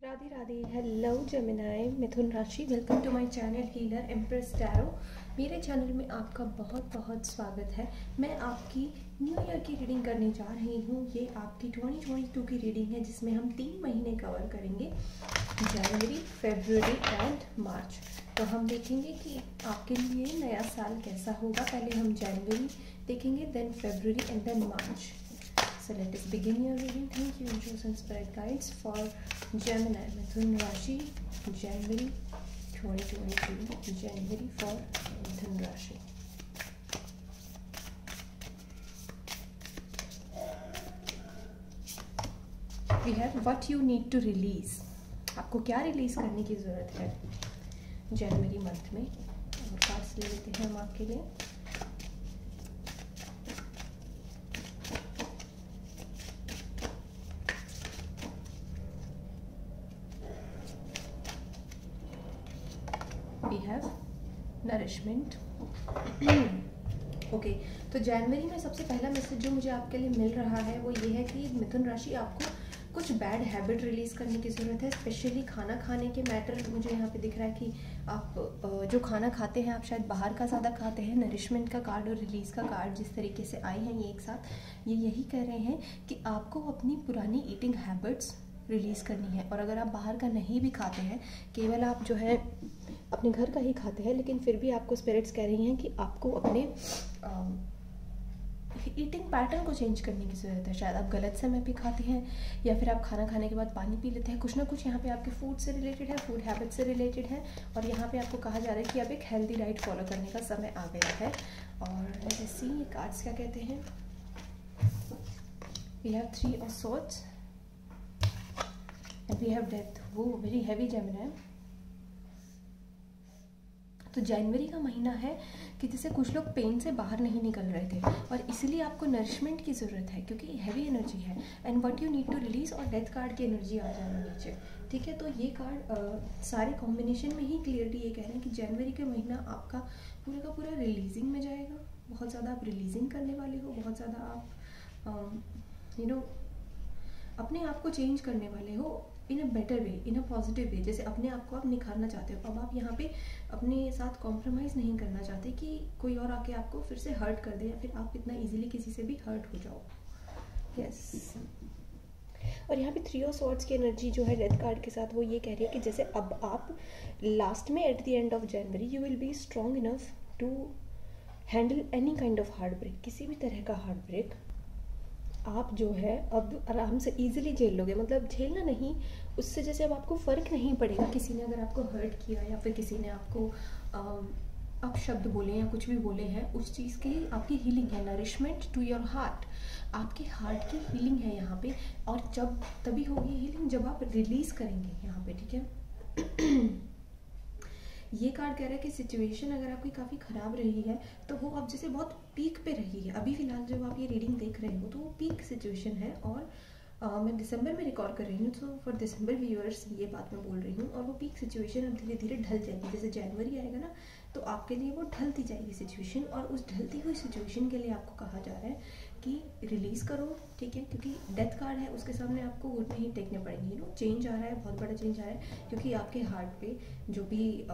Radhe Radhe. Hello Gemini, मिथुन राशि। Welcome to my channel healer empress tarot. मेरे चैनल में आपका बहुत बहुत स्वागत है। मैं आपकी न्यू ईयर की रीडिंग करने जा रही हूँ। ये आपकी 2022 की रीडिंग है जिसमें हम 3 महीने कवर करेंगे, जनवरी, फरवरी एंड मार्च। तो हम देखेंगे कि आपके लिए नया साल कैसा होगा। पहले हम जनवरी देखेंगे, देन फरवरी and then March. So let us begin your reading. Thank you, angels and spirit guides, for Gemini, Mithun Rashi, January 2022. January for Mithun Rashi. We have what you need to release. आपको क्या release करने की जरूरत है जनवरी month में। और cards ले लेते हैं हम आपके लिए। We have nourishment. ओके, तो जनवरी में सबसे पहला मैसेज जो मुझे आपके लिए मिल रहा है वो ये है कि मिथुन राशि, आपको कुछ बैड हैबिट रिलीज करने की ज़रूरत है। स्पेशली खाना खाने के मैटर मुझे यहाँ पे दिख रहा है कि आप जो खाना खाते हैं आप शायद बाहर का ज़्यादा खाते हैं। नरिशमेंट का कार्ड और रिलीज़ का कार्ड जिस तरीके से आए हैं ये एक साथ, ये यही कह रहे हैं कि आपको अपनी पुरानी ईटिंग हैबिट्स रिलीज़ करनी है। और अगर आप बाहर का नहीं भी खाते हैं, केवल आप जो है अपने घर का ही खाते हैं, लेकिन फिर भी आपको स्पिरिट्स कह रही हैं कि आपको अपने ईटिंग पैटर्न को चेंज करने की ज़रूरत है। शायद आप गलत समय पे खाते हैं या फिर आप खाना खाने के बाद पानी पी लेते हैं। कुछ ना कुछ यहाँ पे आपके फूड से रिलेटेड है, फूड हैबिट से रिलेटेड है। और यहाँ पे आपको कहा जा रहा है कि अब एक हेल्दी डाइट फॉलो करने का समय आ गया है। और जैसे ये कार्ड्स क्या कहते हैं, we have 3 of swords and we have death. वो वेरी हैवी जेमिनी। तो जनवरी का महीना है कि जैसे कुछ लोग पेन से बाहर नहीं निकल रहे थे और इसलिए आपको नरिशमेंट की ज़रूरत है क्योंकि हैवी एनर्जी है। And what you need to release, और डेथ कार्ड की एनर्जी आ जाना नीचे। ठीक है, तो ये कार्ड सारे कॉम्बिनेशन में ही क्लियरली ये कह रहे हैं कि जनवरी का महीना आपका पूरे का पूरा रिलीजिंग में जाएगा। बहुत ज़्यादा आप रिलीजिंग करने वाले हो, बहुत ज़्यादा आप अपने आप को चेंज करने वाले हो इन a better way, in a positive way. जैसे अपने आप को आप निखारना चाहते हो। अब आप यहाँ पे अपने साथ कॉम्प्रोमाइज़ नहीं करना चाहते कि कोई और आके आपको फिर से हर्ट कर दे या फिर आप इतना इजीली किसी से भी हर्ट हो जाओ। यस। और यहाँ पे 3 ऑफ सॉर्ड्स की एनर्जी जो है डेथ कार्ड के साथ वो ये कह रही है कि जैसे अब आप लास्ट में at the end of January you will be strong enough to handle any kind of heart break. किसी भी तरह का हार्ट ब्रेक आप जो है अब आराम से इजीली झेल लोगे। मतलब झेलना नहीं, उससे जैसे अब आपको फ़र्क नहीं पड़ेगा। किसी ने अगर आपको हर्ट किया या फिर किसी ने आपको अपशब्द बोले या कुछ भी बोले हैं, उस चीज़ की आपकी हीलिंग है। नरिशमेंट टू योर हार्ट, आपके हार्ट की हीलिंग है यहाँ पे। और जब तभी होगी हीलिंग जब आप रिलीज़ करेंगे यहाँ पे। ठीक है। ये कार्ड कह रहा है कि सिचुएशन अगर आपकी काफ़ी ख़राब रही है तो वो अब जैसे बहुत पीक पे रही है। अभी फ़िलहाल जब आप ये रीडिंग देख रहे हो तो वो पीक सिचुएशन है। और मैं दिसंबर में रिकॉर्ड कर रही हूँ, तो फॉर दिसंबर व्यूअर्स ये बात मैं बोल रही हूँ। और वो पीक सिचुएशन अब धीरे धीरे ढल जाएगी। जैसे जनवरी आएगा ना तो आपके लिए वो ढलती जाएगी सिचुएशन। और उस ढलती हुई सिचुएशन के लिए आपको कहा जा रहा है कि रिलीज़ करो। ठीक है, क्योंकि डेथ कार्ड है उसके सामने आपको घुटने ही टेकने पड़ेंगे। चेंज आ रहा है, बहुत बड़ा चेंज आ रहा है, क्योंकि आपके हार्ट पे जो भी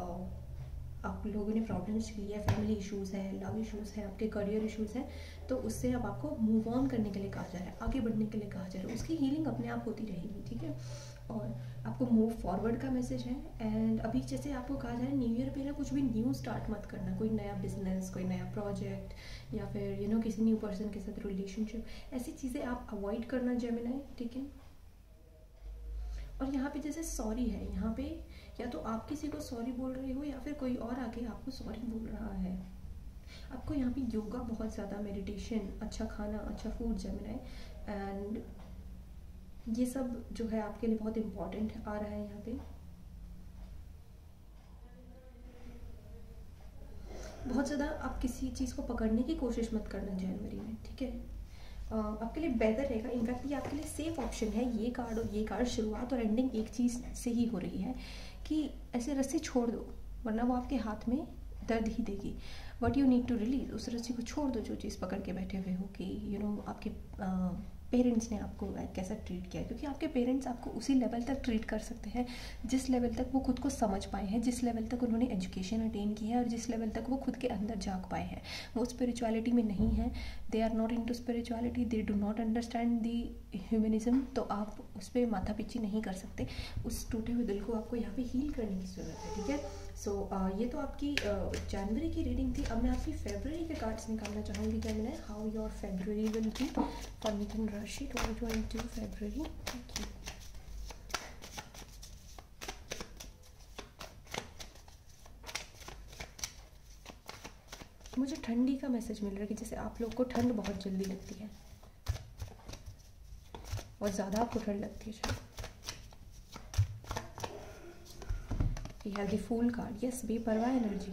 आप लोगों ने प्रॉब्लम्स ली है, फैमिली इश्यूज़ है, लव इश्यूज़ है, आपके करियर इश्यूज़ हैं, तो उससे अब आपको मूव ऑन करने के लिए कहा जा रहा है, आगे बढ़ने के लिए कहा जा रहा है। उसकी हीलिंग अपने आप होती रहेगी। ठीक है, और आपको मूव फॉरवर्ड का मैसेज है। एंड अभी जैसे आपको कहा जा रहा है न्यू ईयर पे ना कुछ भी न्यू स्टार्ट मत करना। कोई नया बिजनेस, कोई नया प्रोजेक्ट या फिर किसी न्यू पर्सन के साथ रिलेशनशिप, ऐसी चीज़ें आप अवॉइड करना जेमिनी। ठीक है, और यहाँ पे जैसे सॉरी है, यहाँ पे या तो आप किसी को सॉरी बोल रहे हो या फिर कोई और आके आपको सॉरी बोल रहा है। आपको यहाँ पे योगा बहुत ज़्यादा, मेडिटेशन, अच्छा खाना, अच्छा फूड जेमिनी, एंड ये सब जो है आपके लिए बहुत इम्पॉर्टेंट आ रहा है यहाँ पे। बहुत ज़्यादा आप किसी चीज़ को पकड़ने की कोशिश मत करना जनवरी में। ठीक है, आपके लिए बेहतर रहेगा। इनफैक्ट ये आपके लिए सेफ ऑप्शन है। ये कार्ड और ये कार्ड शुरुआत और एंडिंग एक चीज़ से ही हो रही है कि ऐसे रस्सी छोड़ दो, वरना वो आपके हाथ में दर्द ही देगी। What you need to release, उस रस्सी को छोड़ दो जो चीज़ पकड़ के बैठे हुए हो कि आपके पेरेंट्स ने आपको कैसा ट्रीट किया, क्योंकि आपके पेरेंट्स आपको उसी लेवल तक ट्रीट कर सकते हैं जिस लेवल तक वो खुद को समझ पाए हैं, जिस लेवल तक उन्होंने एजुकेशन अटेन की है और जिस लेवल तक वो खुद के अंदर झांक पाए हैं। वो स्पिरिचुअलिटी में नहीं है, they are not into spirituality, they do not understand the humanism. तो आप उस पर माथा पिच्ची नहीं कर सकते, उस टूटे हुए दिल को आपको यहाँ पे हील करने की ज़रूरत है, ठीक है। सो ये तो आपकी जनवरी की रीडिंग थी। अब मैं आपकी फेब्रुअरी के कार्ड्स निकालना चाहूँगी Gemini, how your February will be for मिथुन राशि 2022 फेब्रुअरी। Thank you. मुझे ठंडी का मैसेज मिल रहा है कि जैसे आप लोग को ठंड बहुत जल्दी लगती है, और ज़्यादा आपको ठंड लगती है शायद। ये है द फूल कार्ड, यस, बेपरवाह एनर्जी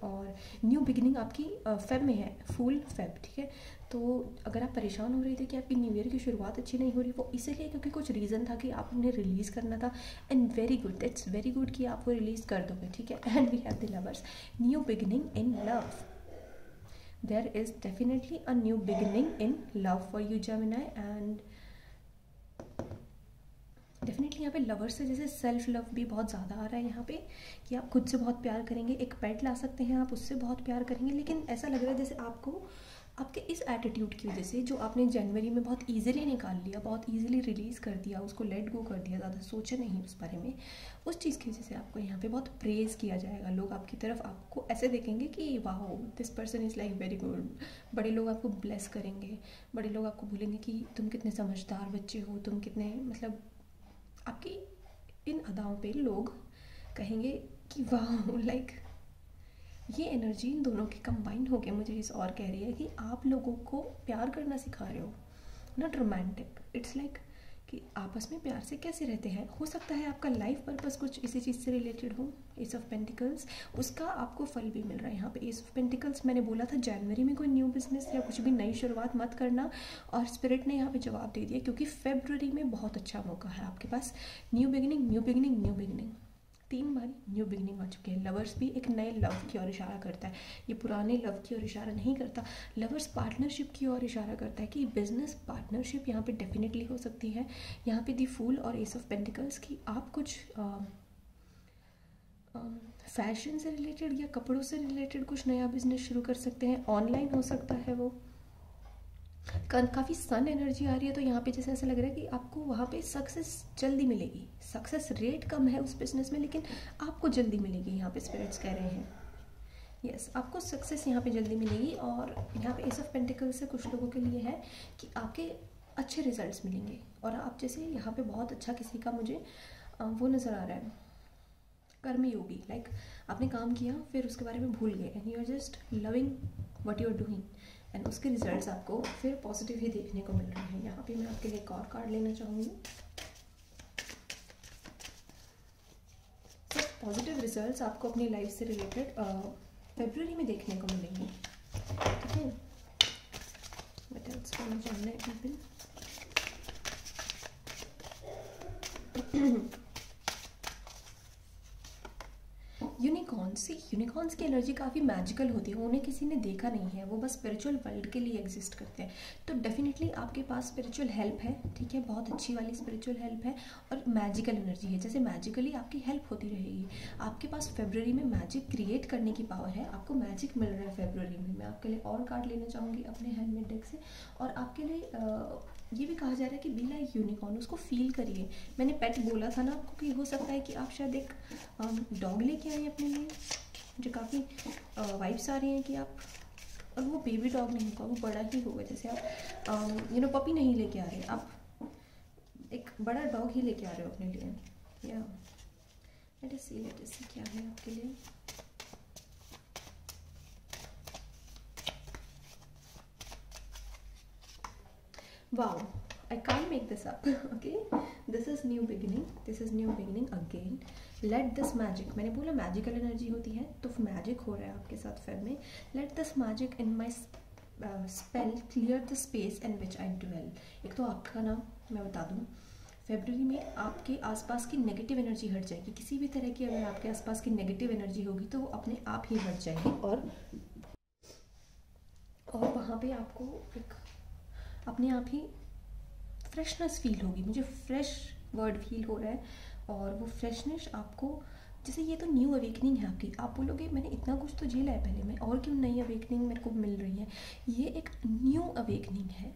और न्यू बिगिनिंग आपकी फेब में है, फुल फेब, ठीक है। तो अगर आप परेशान हो रहे थे कि आपकी न्यू ईयर की शुरुआत अच्छी नहीं हो रही, वो इसलिए क्योंकि कुछ रीज़न था कि आपने रिलीज़ करना था। And very good, it's very good कि आप वो रिलीज़ कर दोगे, ठीक है। And we have the lovers, new beginning in love, there is definitely a new beginning in love for you Gemini. And definitely यहाँ पे लवर से जैसे सेल्फ लव भी बहुत ज़्यादा आ रहा है यहाँ पे, कि आप खुद से बहुत प्यार करेंगे। एक पेट ला सकते हैं आप, उससे बहुत प्यार करेंगे। लेकिन ऐसा लग रहा है जैसे आपको आपके इस एटीट्यूड की वजह से, जो आपने जनवरी में बहुत इजीली निकाल लिया, बहुत इजीली रिलीज़ कर दिया, उसको लेट गो कर दिया, ज़्यादा सोचा नहीं उस बारे में, उस चीज़ की वजह से आपको यहाँ पे बहुत प्रेज़ किया जाएगा। लोग आपकी तरफ आपको ऐसे देखेंगे कि वाह this person is like very good. बड़े लोग आपको ब्लेस करेंगे, बड़े लोग आपको बोलेंगे कि तुम कितने समझदार बच्चे हो, तुम कितने, मतलब आपकी इन अदाओं पे लोग कहेंगे कि वाह, लाइक ये एनर्जी इन दोनों की कंबाइन होके मुझे इस और कह रही है कि आप लोगों को प्यार करना सिखा रहे हो, नॉट रोमांटिक। इट्स लाइक कि आपस में प्यार से कैसे रहते हैं। हो सकता है आपका लाइफ पर्पस कुछ इसी चीज़ से रिलेटेड हो, एस ऑफ पेंटिकल्स, उसका आपको फल भी मिल रहा है यहाँ पे। एस ऑफ पेंटिकल्स, मैंने बोला था जनवरी में कोई न्यू बिजनेस या कुछ भी नई शुरुआत मत करना, और स्पिरिट ने यहाँ पे जवाब दे दिया, क्योंकि फेब्रुअरी में बहुत अच्छा मौका है आपके पास। New beginning, new beginning, new beginning, 3 बार न्यू बिगिनिंग आ चुके हैं। लवर्स भी एक नए लव की ओर इशारा करता है, ये पुराने लव की ओर इशारा नहीं करता। लवर्स पार्टनरशिप की ओर इशारा करता है कि बिजनेस पार्टनरशिप यहाँ पे डेफिनेटली हो सकती है। यहाँ पे दी फूल और एस ऑफ पेंटिकल्स की आप कुछ फैशन से रिलेटेड या कपड़ों से रिलेटेड कुछ नया बिजनेस शुरू कर सकते हैं। ऑनलाइन हो सकता है वो। काफ़ी सन एनर्जी आ रही है, तो यहाँ पे जैसे ऐसा लग रहा है कि आपको वहाँ पे सक्सेस जल्दी मिलेगी। सक्सेस रेट कम है उस बिजनेस में, लेकिन आपको जल्दी मिलेगी, यहाँ पे स्पिरिट्स कह रहे हैं। यस, आपको सक्सेस यहाँ पे जल्दी मिलेगी। और यहाँ पे एस ऑफ पेंटिकल्स से कुछ लोगों के लिए है कि आपके अच्छे रिजल्ट्स मिलेंगे। और आप जैसे यहाँ पे बहुत अच्छा किसी का मुझे वो नज़र आ रहा है, कर्मयोगी, लाइक आपने काम किया फिर उसके बारे में भूल गए, and you are just loving what you are doing, and उसके रिजल्ट्स आपको फिर पॉजिटिव ही देखने को मिल रहे हैं। यहाँ पे मैं आपके लिए एक और कार्ड लेना चाहूँगी। सिर्फ पॉजिटिव रिजल्ट्स आपको अपनी लाइफ से रिलेटेड फेब्रुअरी में देखने को मिलेंगे, ठीक है। व्हाट एल्स कैन आई जानना है पीपल। यूनिकॉर्न्स की एनर्जी काफ़ी मैजिकल होती है। उन्हें किसी ने देखा नहीं है, वो बस स्पिरिचुअल वर्ल्ड के लिए एग्जिस्ट करते हैं। तो डेफिनेटली आपके पास स्पिरिचुअल हेल्प है, ठीक है, बहुत अच्छी वाली स्पिरिचुअल हेल्प है और मैजिकल एनर्जी है। जैसे मैजिकली आपकी हेल्प होती रहेगी। आपके पास फेब्रुअरी में मैजिक क्रिएट करने की पावर है, आपको मैजिक मिल रहा है फेब्रुअरी में। मैं आपके लिए और कार्ड लेना चाहूँगी अपने हैंडमेड डेक से। और आपके लिए ये भी कहा जा रहा है कि बी लाइक यूनिकॉर्न, उसको फील करिए। मैंने पेट बोला था ना आपको कि हो सकता है कि आप शायद एक डॉग लेके आए अपने लिए। मुझे काफ़ी वाइब्स आ रही हैं कि आप, और वो बेबी डॉग नहीं होगा, वो बड़ा ही होगा। जैसे आप पपी नहीं लेके आ रहे, आप एक बड़ा डॉग ही लेके आ रहे हो अपने लिए। या लेट अस सी क्या है आपके लिए। Wow, I can't make this up. Okay, this is new beginning. This is new beginning again. Let this magic. मैंने बोला मैजिकल एनर्जी होती है, तो मैजिक हो रहा है आपके साथ फेब में। Let this magic in my spell clear the space in which I dwell. एक तो आपका नाम मैं बता दूँ, फेब्रुअरी में आपके आसपास की नेगेटिव एनर्जी हट जाएगी। किसी भी तरह की अगर आपके आसपास की नेगेटिव एनर्जी होगी तो वो अपने आप ही हट जाएगी, और वहाँ पे आपको एक अपने आप ही फ्रेशनेस फील होगी, मुझे फ्रेश वर्ड फील हो रहा है। और वो फ्रेशनेस आपको, जैसे ये तो न्यू अवेकनिंग है आपकी, आप बोलोगे मैंने इतना कुछ तो झेला है पहले में, और क्यों नई अवेकनिंग मेरे को मिल रही है। ये एक न्यू अवेकनिंग है।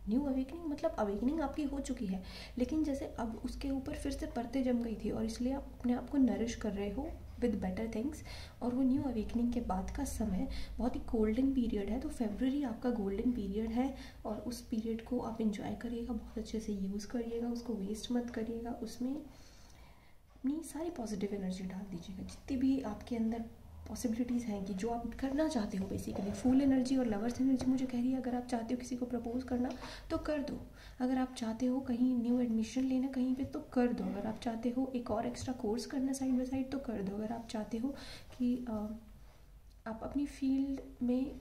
न्यू अवेकनिंग मतलब अवेकनिंग आपकी हो चुकी है, लेकिन जैसे अब उसके ऊपर फिर से परतें जम गई थी, और इसलिए आप अपने आप को नरिश कर रहे हो विद बेटर थिंग्स। और वो न्यू अवेकनिंग के बाद का समय बहुत ही गोल्डन पीरियड है, तो फेब्रुअरी आपका गोल्डन पीरियड है, और उस पीरियड को आप इंजॉय करिएगा, बहुत अच्छे से यूज़ करिएगा, उसको वेस्ट मत करिएगा, उसमें अपनी सारी पॉजिटिव एनर्जी डाल दीजिएगा, जितनी भी आपके अंदर पॉसिबिलिटीज़ हैं कि जो आप करना चाहते हो। बेसिकली फूल एनर्जी और लवर्स एनर्जी मुझे कह रही है, अगर आप चाहते हो किसी को प्रपोज करना तो कर दो, अगर आप चाहते हो कहीं न्यू एडमिशन लेना कहीं पे तो कर दो, अगर आप चाहते हो एक और एक्स्ट्रा कोर्स करना साइड बाय साइड तो कर दो, अगर आप चाहते हो कि आप अपनी फील्ड में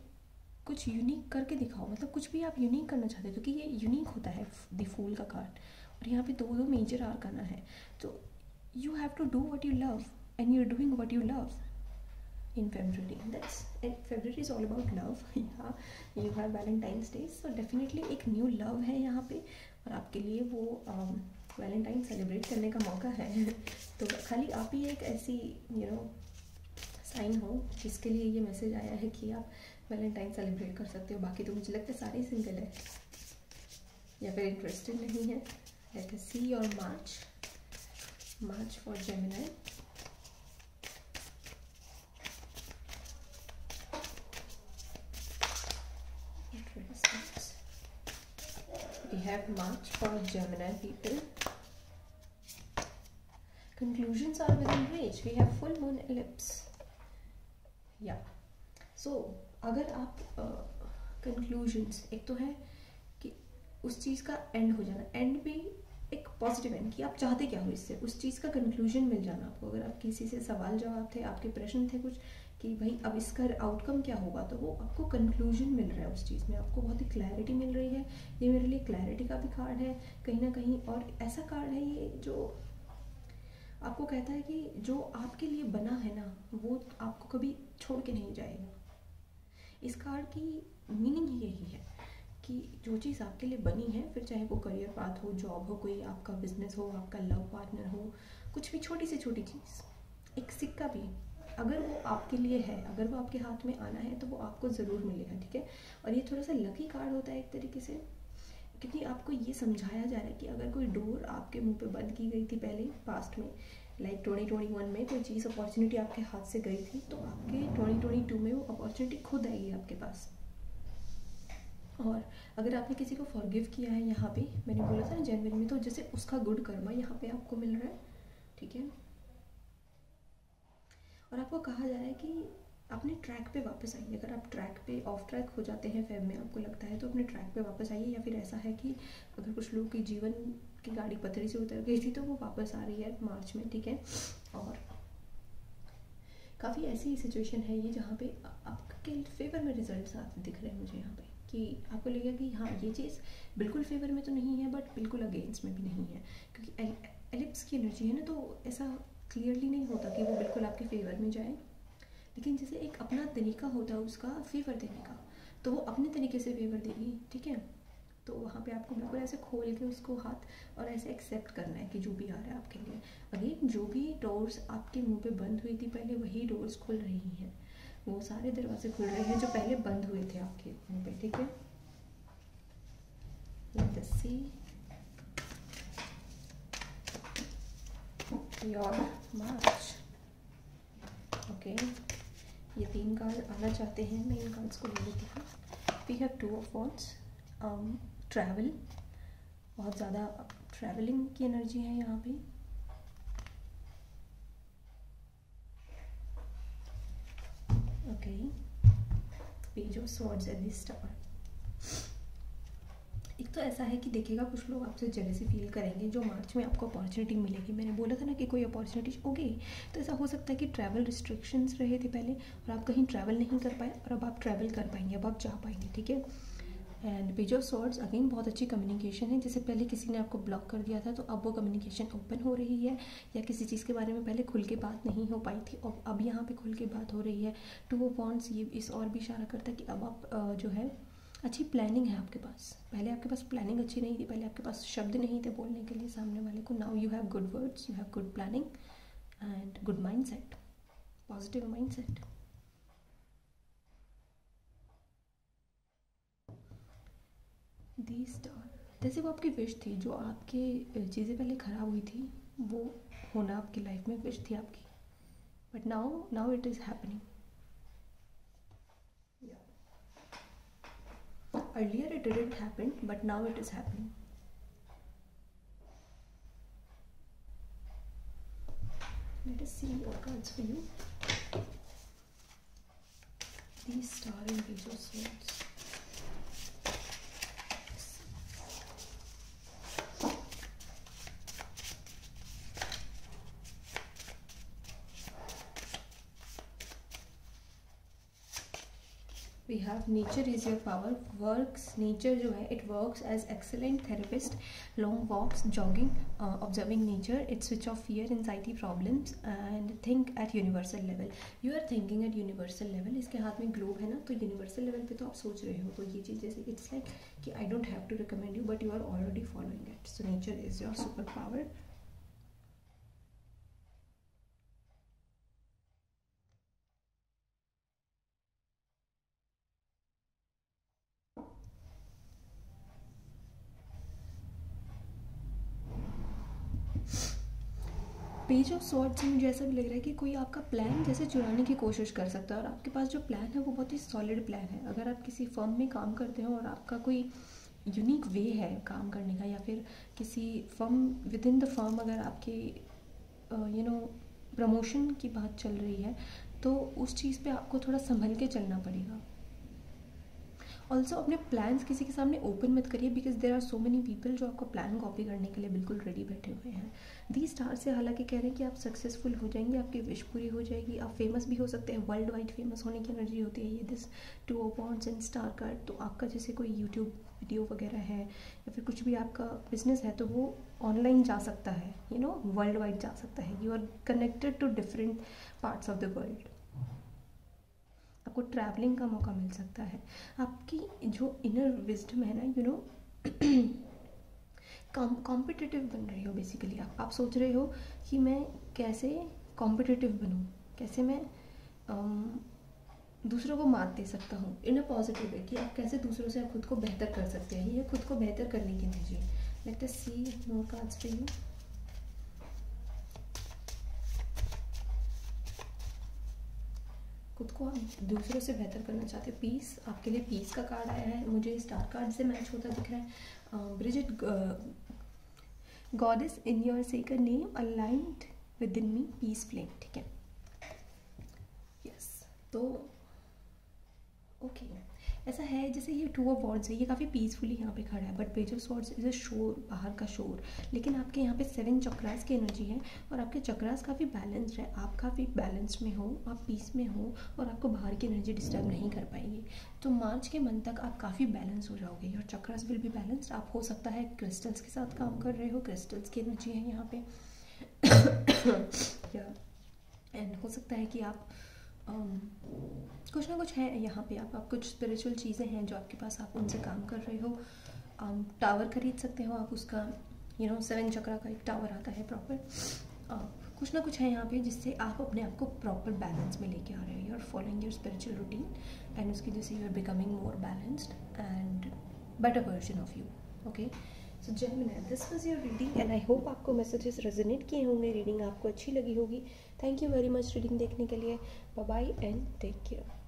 कुछ यूनिक करके दिखाओ, मतलब कुछ भी आप यूनिक करना चाहते हो, क्योंकि ये यूनिक होता है द फूल का कार्ड, और यहाँ पे दो मेजर आर्काना है। तो you have to do what you love, and you're doing what you love in February. February is all about love. Yeah, you have Valentine's Day, so definitely एक new love है यहाँ पे, और आपके लिए वो वैलेंटाइन सेलिब्रेट करने का मौका है। तो खाली आप ही एक ऐसी साइन हो जिसके लिए ये मैसेज आया है कि आप वैलेंटाइन सेलिब्रेट कर सकते हो। बाकी तो मुझे लगता है सारे सिंगल है या फिर इंटरेस्टेड नहीं है। Late us see your March for Gemini. We have March for Gemini people. Conclusions are within reach. We have full moon eclipse. Yeah. So अगर आप conclusions, एक तो है कि उस चीज़ का एंड हो जाना, एंड भी एक पॉजिटिव एंड कि आप चाहते क्या हो इससे, उस चीज़ का कंक्लूजन मिल जाना आपको। अगर आप किसी से सवाल जवाब थे, आपके प्रश्न थे कुछ कि भाई अब इसका आउटकम क्या होगा, तो वो आपको कंक्लूजन मिल रहा है उस चीज़ में, आपको बहुत ही क्लैरिटी मिल रही है। ये मेरे लिए क्लैरिटी का भी कार्ड है कहीं ना कहीं, और ऐसा कार्ड है ये जो आपको कहता है कि जो आपके लिए बना है ना वो आपको कभी छोड़ के नहीं जाएगा। इस कार्ड की मीनिंग ही यही है कि जो चीज़ आपके लिए बनी है, फिर चाहे वो करियर पाथ हो, जॉब हो, कोई आपका बिजनेस हो, आपका लव पार्टनर हो, कुछ भी छोटी से छोटी चीज़, एक सिक्का भी, अगर वो आपके लिए है, अगर वो आपके हाथ में आना है तो वो आपको ज़रूर मिलेगा। ठीक है, और ये थोड़ा सा लकी कार्ड होता है एक तरीके से, क्योंकि आपको ये समझाया जा रहा है कि अगर कोई डोर आपके मुंह पे बंद की गई थी पहले पास्ट में, लाइक 2021 में कोई चीज़ अपॉर्चुनिटी आपके हाथ से गई थी, तो आपके 2022 में वो अपॉर्चुनिटी खुद आएगी आपके पास। और अगर आपने किसी को फॉरगिव किया है, यहाँ पे मैंने बोला था ना जनवरी में, तो जैसे उसका गुड कर्मा यहाँ पे आपको मिल रहा है। ठीक है, और आपको कहा जा रहा है कि अपने ट्रैक पे वापस आइए। अगर आप ट्रैक पे ऑफ ट्रैक हो जाते हैं फेब में, आपको लगता है, तो अपने ट्रैक पे वापस आइए। या फिर ऐसा है कि अगर कुछ लोगों की जीवन की गाड़ी पटरी से उतर गई थी तो वो वापस आ रही है मार्च में। ठीक है, और काफ़ी ऐसी सिचुएशन है ये जहाँ पे आपके फेवर में रिजल्ट दिख रहे हैं मुझे यहाँ पे, कि आपको लगेगा कि हाँ ये चीज़ बिल्कुल फेवर में तो नहीं है बट बिल्कुल अगेंस्ट में भी नहीं है, क्योंकि एलिप्स की एनर्जी है ना, तो ऐसा क्लियरली नहीं होता कि वो बिल्कुल आपके फेवर में जाए, लेकिन जैसे एक अपना तरीका होता है उसका फेवर देने का, तो वो अपने तरीके से फेवर देगी। ठीक है, तो वहाँ पे आपको बिल्कुल ऐसे खोल के उसको हाथ और ऐसे एक्सेप्ट करना है कि जो भी आ रहा है आपके लिए। अगेन जो भी डोर्स आपके मुंह पे बंद हुई थी पहले, वही डोर्स खुल रही हैं, वो सारे दरवाजे खुल रहे हैं जो पहले बंद हुए थे आपके मुंह पे। ठीक है, late us see your March. Okay, ये 3 कार्ड आना चाहते हैं, मैं इन कार्ड्स को ले लेती हूँ। We have 2 of wands, travel, बहुत ज़्यादा ट्रैवलिंग की एनर्जी है यहाँ पे। Okay, page of swords and the star. एक तो ऐसा है कि देखिएगा कुछ लोग आपसे जेलसी फील करेंगे जो मार्च में आपको अपॉर्चुनिटी मिलेगी। मैंने बोला था ना कि कोई अपॉर्चुनिटी होगी, तो ऐसा हो सकता है कि ट्रैवल रिस्ट्रिक्शंस रहे थे पहले और आप कहीं ट्रैवल नहीं कर पाए, और अब आप ट्रैवल कर पाएंगे, अब आप जा पाएंगे। ठीक है, and page of swords again बहुत अच्छी कम्युनिकेशन है। जैसे पहले किसी ने आपको ब्लॉक कर दिया था तो अब वो कम्युनिकेशन ओपन हो रही है, या किसी चीज़ के बारे में पहले खुल के बात नहीं हो पाई थी और अब यहाँ पे खुल के बात हो रही है। 2 ऑफ वॉन्ड्स ये इस और भी इशारा करता है कि अब आप जो है अच्छी प्लानिंग है आपके पास। पहले आपके पास प्लानिंग अच्छी नहीं थी, पहले आपके पास शब्द नहीं थे बोलने के लिए सामने वाले को। Now you have good words, you have good planning and good mindset, positive mindset. The star, जैसे वो आपकी विश थी, जो आपके चीज़ें पहले ख़राब हुई थी वो होना आपकी लाइफ में विश थी आपकी, but now it is happening. Earlier it didn't happen, but now it is happening. Let us see your cards for you. These star and page of swords. We have nature is your power. Works, nature जो है it works as excellent therapist. Long walks, jogging, observing nature. It switch off fear, anxiety, problems and think at universal level. You are thinking at universal level. इसके हाथ में globe है ना, तो universal level पे तो आप सोच रहे हो। तो ये चीज़ जैसे इट्स लाइक कि I don't have to recommend you, but you are already following it. So nature is your superpower. Page of swords से मुझे ऐसा भी लग रहा है कि कोई आपका प्लान जैसे चुराने की कोशिश कर सकता है, और आपके पास जो प्लान है वो बहुत ही सॉलिड प्लान है। अगर आप किसी फर्म में काम करते हो और आपका कोई यूनिक वे है काम करने का, या फिर किसी firm with in the firm अगर आपकी प्रमोशन की बात चल रही है, तो उस चीज़ पे आपको थोड़ा संभल के चलना पड़ेगा। ऑल्सो अपने प्लान्स किसी के सामने ओपन मत करिए, because there are so many people जो आपका प्लान कॉपी करने के लिए बिल्कुल रेडी बैठे हुए हैं। दी स्टार से हालांकि कह रहे हैं कि आप सक्सेसफुल हो जाएंगे, आपकी विश पूरी हो जाएगी, आप फेमस भी हो सकते हैं। वर्ल्ड वाइड फेमस होने की एनर्जी होती है ये this 2 of wands and star card. तो आपका जैसे कोई यूट्यूब वीडियो वगैरह है या फिर कुछ भी आपका बिजनेस है, तो वो ऑनलाइन जा सकता है, वर्ल्ड वाइड जा सकता है। You are connected to different parts of the world. आपको ट्रैवलिंग का मौका मिल सकता है। आपकी जो इनर विजडम है ना, कॉम्पिटिटिव बन रही हो बेसिकली। आप सोच रहे हो कि मैं कैसे कॉम्पिटिटिव बनूं, कैसे मैं दूसरों को मात दे सकता हूँ इन अ पॉजिटिव वे, कि आप कैसे दूसरों से खुद को बेहतर कर सकते हैं। ये खुद को बेहतर करने की energy. Let us see more cards for you. खुद को आप दूसरों से बेहतर करना चाहते हो। पीस, आपके लिए पीस का कार्ड आया है, मुझे स्टार कार्ड से मैच होता दिख रहा है। Brigit, goddess in your sacred name aligned within me peace flame. ठीक है, यस। तो ओके, ऐसा है जैसे ये 2 ऑफ वॉर्ड्स है, ये काफ़ी पीसफुली यहाँ पे खड़ा है, but page of swords is a शोर, बाहर का शोर। लेकिन आपके यहाँ पे 7 चक्रास की एनर्जी है, और आपके चक्रास काफ़ी बैलेंस्ड है। आप काफ़ी बैलेंस में हो, आप पीस में हो, और आपको बाहर की एनर्जी डिस्टर्ब नहीं कर पाएगी। तो मार्च के मंथ तक आप काफ़ी बैलेंस हो जाओगे, और चक्रास विल बी बैलेंस्ड। आप हो सकता है क्रिस्टल्स के साथ काम कर रहे हो, क्रिस्टल्स की एनर्जी है यहाँ पे एंड हो सकता है कि आप कुछ ना कुछ है यहाँ पे। आप कुछ स्पिरिचुअल चीज़ें हैं जो आपके पास, आप उनसे काम कर रहे हो। टावर खरीद सकते हो आप, उसका 7 चक्रा का एक टावर आता है प्रॉपर। कुछ ना कुछ है यहाँ पे जिससे आप अपने आप को प्रॉपर बैलेंस में लेके आ रहे हो। You are following your spiritual routine, and उसकी वजह से you are becoming more balanced and better version of you. Okay, so Gemini, this was your reading and I hope आपको मैसेजेस रेजोनेट किए होंगे, रीडिंग आपको अच्छी लगी होगी। Thank you very much reading देखने के लिए। Bye bye and take care.